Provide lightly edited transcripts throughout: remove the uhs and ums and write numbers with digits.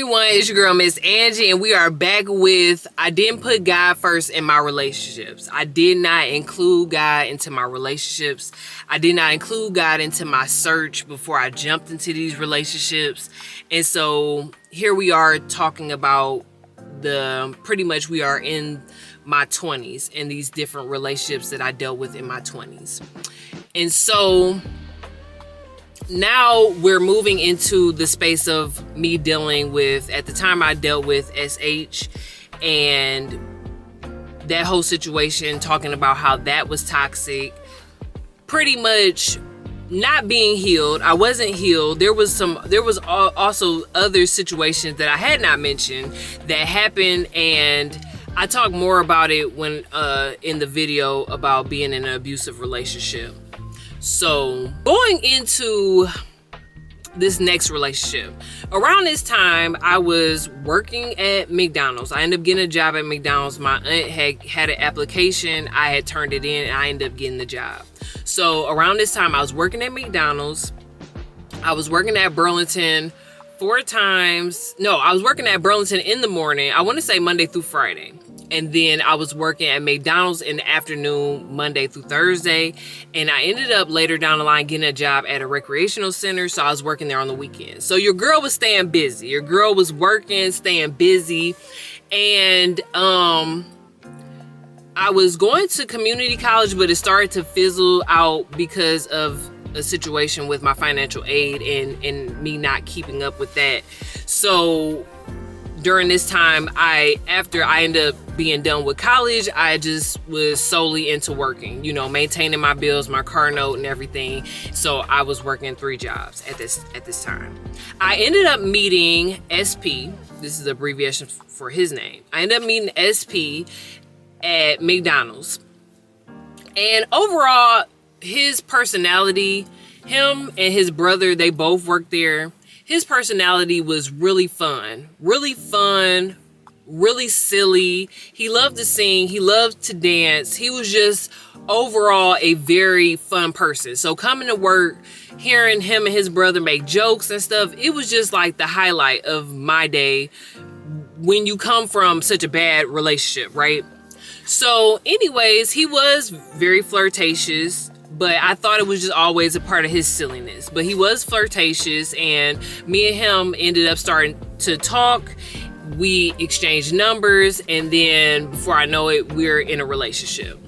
everyone, it's your girl Miss Angie, and we are back with I didn't put God first in my relationships. I did not include God into my relationships. I did not include God into my search before I jumped into these relationships. And so here we are talking about pretty much we are in my 20s and these different relationships that I dealt with in my 20s. And so now we're moving into the space of me dealing with, at the time I dealt with SH and that whole situation, talking about how that was toxic, pretty much not being healed. I wasn't healed. There was also other situations that I had not mentioned that happened, and I talk more about it when in the video about being in an abusive relationship. So going into this next relationship, around this time I was working at McDonald's. I ended up getting a job at McDonald's. My aunt had an application. I had turned it in and I ended up getting the job. So around this time I was working at McDonald's. I was working at Burlington I was working at Burlington in the morning. I want to say Monday through Friday. And then I was working at McDonald's in the afternoon, Monday through Thursday. And I ended up later down the line getting a job at a recreational center. So I was working there on the weekends. So your girl was staying busy. Your girl was working, staying busy. And I was going to community college, but it started to fizzle out because of a situation with my financial aid and me not keeping up with that. So during this time, after I ended up being done with college, I just was solely into working, maintaining my bills, my car note and everything. So I was working 3 jobs at this time. I ended up meeting SP. This is the abbreviation for his name. I ended up meeting SP at McDonald's. And overall, his personality, him and his brother, they both worked there. His personality was really fun, really silly. He loved to sing. He loved to dance. He was just overall a very fun person. So coming to work, hearing him and his brother make jokes and stuff, it was just like the highlight of my day when you come from such a bad relationship, right? So anyways, he was very flirtatious, but I thought it was just always a part of his silliness. But he was flirtatious, and me and him ended up starting to talk. We exchanged numbers, and then before I know it, we're in a relationship.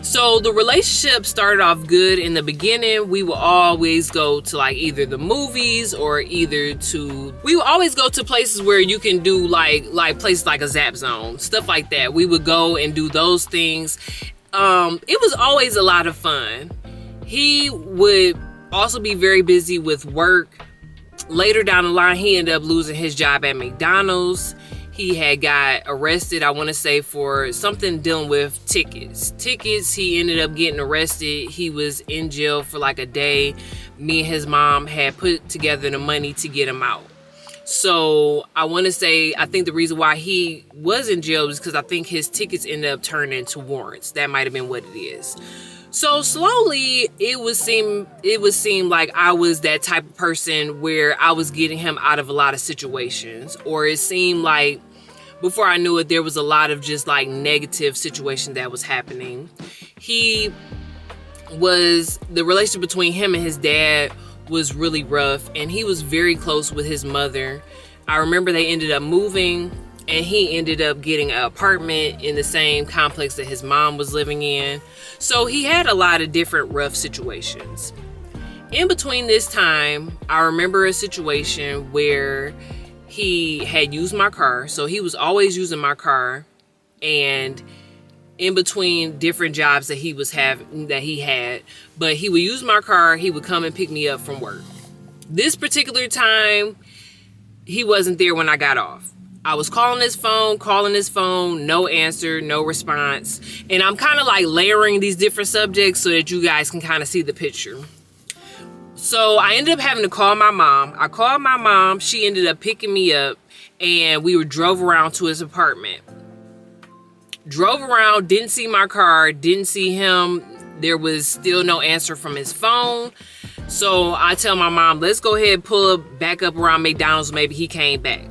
So the relationship started off good in the beginning. We would always go to either the movies or we would always go to places where you can do like places like a Zap Zone, stuff like that. We would go and do those things. It was always a lot of fun. He would also be very busy with work. Later down the line, he ended up losing his job at McDonald's. He had got arrested, I want to say, for something dealing with tickets. He ended up getting arrested. He was in jail for like a day. Me and his mom had put together the money to get him out. So I want to say, I think the reason why he was in jail was because I think his tickets ended up turning into warrants. That might have been what it is. So slowly, it would seem like I was that type of person where I was getting him out of a lot of situations, or it seemed like before I knew it, there was a lot of just like negative situation that was happening. The relationship between him and his dad was really rough, and he was very close with his mother. I remember they ended up moving, and he ended up getting an apartment in the same complex that his mom was living in. So he had a lot of different rough situations. In between this time, I remember a situation where he had used my car. So he was always using my car, and in between different jobs that he had, but he would use my car. He would come and pick me up from work. This particular time, he wasn't there when I got off. I was calling his phone, no answer, no response. And I'm kind of like layering these different subjects so that you guys can kind of see the picture. So I ended up having to call my mom. I called my mom. She ended up picking me up, and we drove around to his apartment. Drove around, didn't see my car, didn't see him. There was still no answer from his phone. So I tell my mom, let's go ahead and pull up back up around McDonald's. Maybe he came back.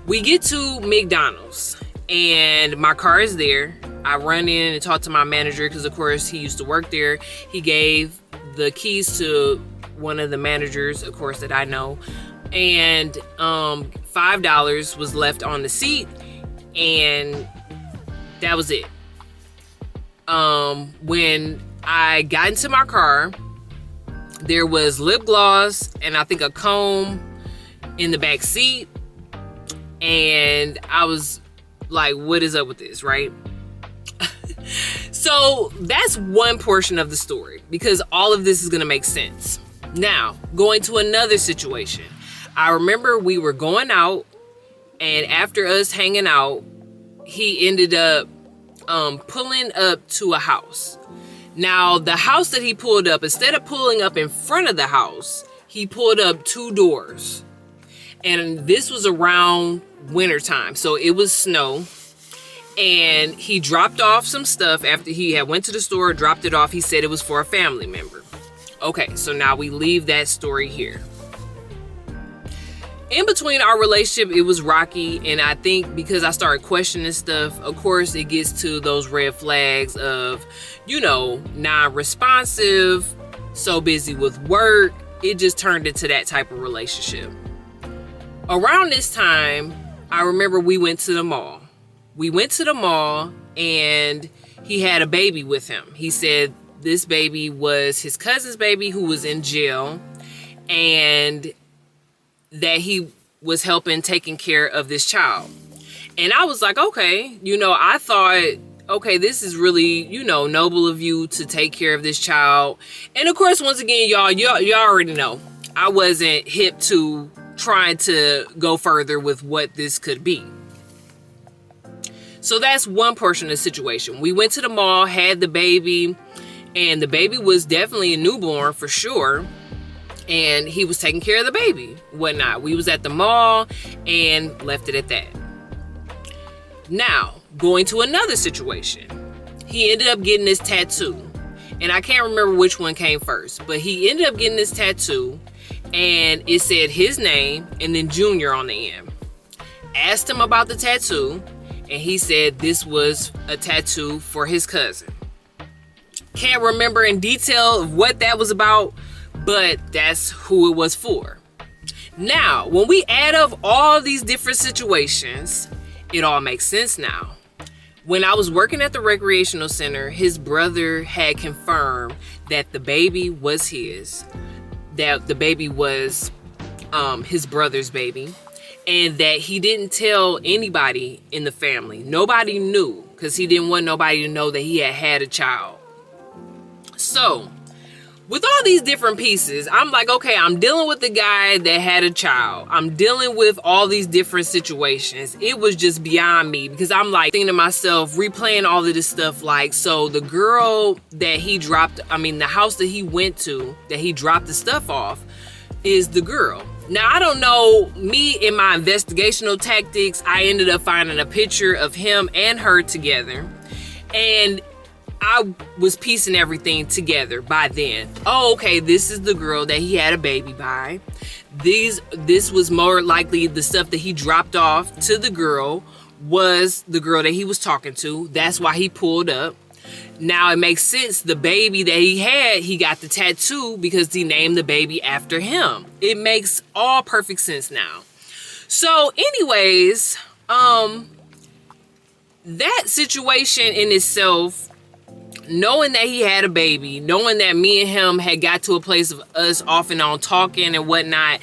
We get to McDonald's and my car is there. I run in and talk to my manager because, of course, he used to work there. He gave the keys to one of the managers, of course, that I know. And $5 was left on the seat, and that was it. When I got into my car, there was lip gloss and I think a comb in the back seat. And I was like, what is up with this, right? So that's one portion of the story, because all of this is going to make sense. Now, going to another situation. I remember we were going out, and after us hanging out, he ended up pulling up to a house. Now, the house that he pulled up, instead of pulling up in front of the house, he pulled up 2 doors. And this was around wintertime, so it was snow. And he dropped off some stuff after he had went to the store, dropped it off. He said it was for a family member. Okay, so now we leave that story here. In between our relationship, it was rocky, and I think because I started questioning stuff, of course, it gets to those red flags of, non-responsive, so busy with work. It just turned into that type of relationship. Around this time, I remember we went to the mall. And he had a baby with him. He said this baby was his cousin's baby who was in jail, and that he was helping taking care of this child. And I was like, okay, I thought, okay, this is really, noble of you to take care of this child. And of course, once again, y'all already know, I wasn't hip to trying to go further with what this could be. So that's one portion of the situation. We went to the mall, had the baby, and the baby was definitely a newborn for sure. And he was taking care of the baby, whatnot. We was at the mall and left it at that. Now, going to another situation. He ended up getting this tattoo. And I can't remember which one came first, but he ended up getting this tattoo, and it said his name and then Junior on the end. Asked him about the tattoo, and he said this was a tattoo for his cousin. Can't remember in detail of what that was about, but that's who it was for. Now, when we add up all these different situations, it all makes sense now. When I was working at the recreational center, his brother had confirmed that the baby was his, that the baby was his brother's baby, and that he didn't tell anybody in the family. Nobody knew, because he didn't want nobody to know that he had a child. So, with all these different pieces, I'm like, okay, I'm dealing with the guy that had a child. I'm dealing with all these different situations. It was just beyond me, because I'm like thinking to myself, replaying all of this stuff, like, so the girl that he dropped, the house that he went to, that he dropped the stuff off, is the girl. Now, I don't know, me in my investigational tactics, I ended up finding a picture of him and her together. And I was piecing everything together by then. Oh, okay, this is the girl that he had a baby by. This was more likely the stuff that he dropped off to the girl was the girl that he was talking to. That's why he pulled up. Now it makes sense. The baby that he had, he got the tattoo because he named the baby after him. It makes all perfect sense now. So anyways, that situation in itself, knowing that he had a baby, knowing that me and him had got to a place of us off and on talking and whatnot,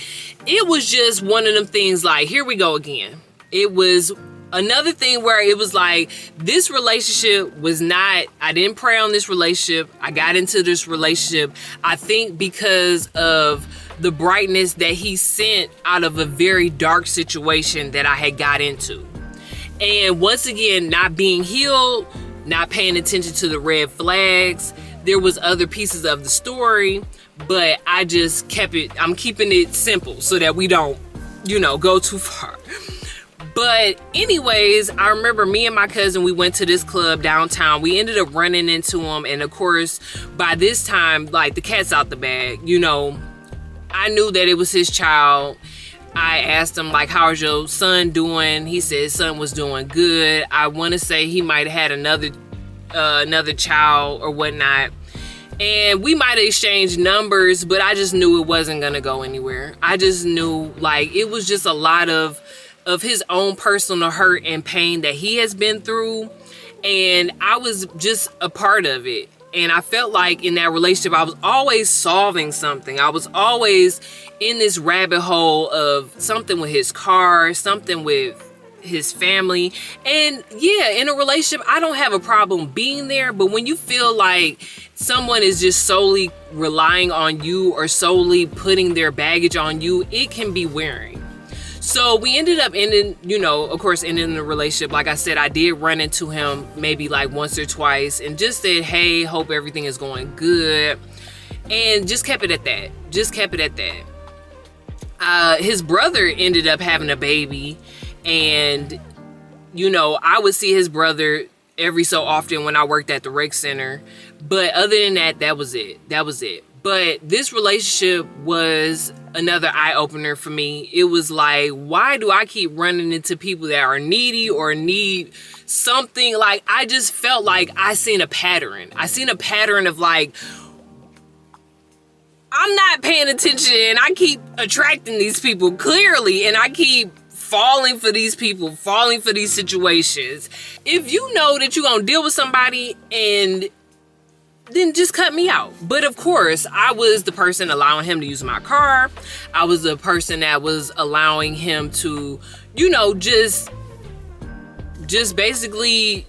it was just one of them things like, here we go again. It was another thing where it was like, this relationship was not, I didn't pray on this relationship. I got into this relationship, I think, because of the brightness that he sent out of a very dark situation that I had got into. And once again, not being healed, not paying attention to the red flags. There was other pieces of the story, but I just I'm keeping it simple so that we don't, go too far. But anyways, I remember me and my cousin, we went to this club downtown. We ended up running into him. And of course, by this time, like, the cat's out the bag. I knew that it was his child. I asked him, like, how's your son doing? He said his son was doing good. I want to say he might have had another child or whatnot. And we might have exchanged numbers, but I just knew it wasn't going to go anywhere. I just knew, like, it was just a lot of his own personal hurt and pain that he has been through. And I was just a part of it. And I felt like in that relationship, I was always solving something. I was always in this rabbit hole of something with his car, something with his family. And yeah, in a relationship, I don't have a problem being there. But when you feel like someone is just solely relying on you or solely putting their baggage on you, it can be wearing. So we ended up ending the relationship. Like I said, I did run into him maybe like once or twice and just said, hey, hope everything is going good. And just kept it at that. His brother ended up having a baby. And, I would see his brother every so often when I worked at the rec center. But other than that, that was it. But this relationship was another eye-opener for me. It was like, why do I keep running into people that are needy or need something? Like, I just felt like I seen a pattern. Of like, I'm not paying attention and I keep attracting these people clearly, and I keep falling for these people, falling for these situations. If you know that you're gonna deal with somebody, and then just cut me out. But of course, I was the person allowing him to use my car. I was the person that was allowing him to, just basically,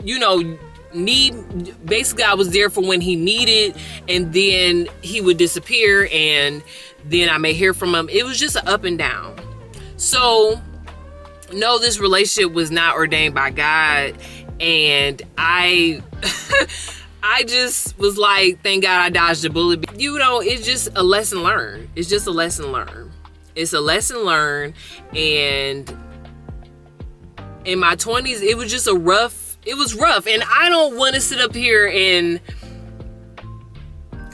basically I was there for when he needed, and then he would disappear, and then I may hear from him. It was just an up and down. So, no, this relationship was not ordained by God, and I just was like, thank God I dodged a bullet. It's just a lesson learned. It's a lesson learned. And in my 20s, it was just rough. And I don't want to sit up here and,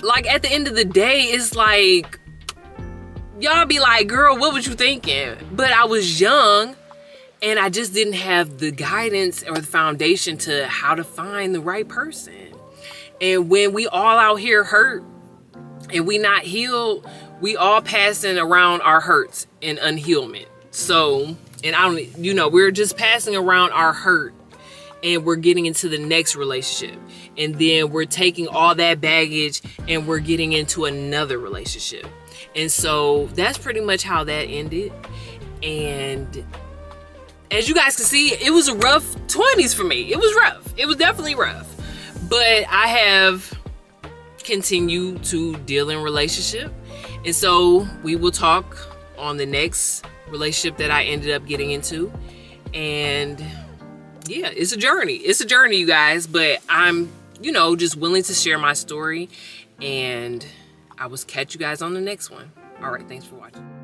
like, at the end of the day, it's like, y'all be like, girl, what was you thinking? But I was young, and I just didn't have the guidance or the foundation to how to find the right person. And when we all out here hurt and we not healed, we all passing around our hurts and unhealment. So, and we're just passing around our hurt, and we're getting into the next relationship. And then we're taking all that baggage and we're getting into another relationship. And so that's pretty much how that ended. And as you guys can see, it was a rough 20s for me. It was rough. It was definitely rough. But I have continued to deal in relationship. And so we will talk on the next relationship that I ended up getting into. And yeah, it's a journey, you guys. But I'm, just willing to share my story. And I will catch you guys on the next one. All right, thanks for watching.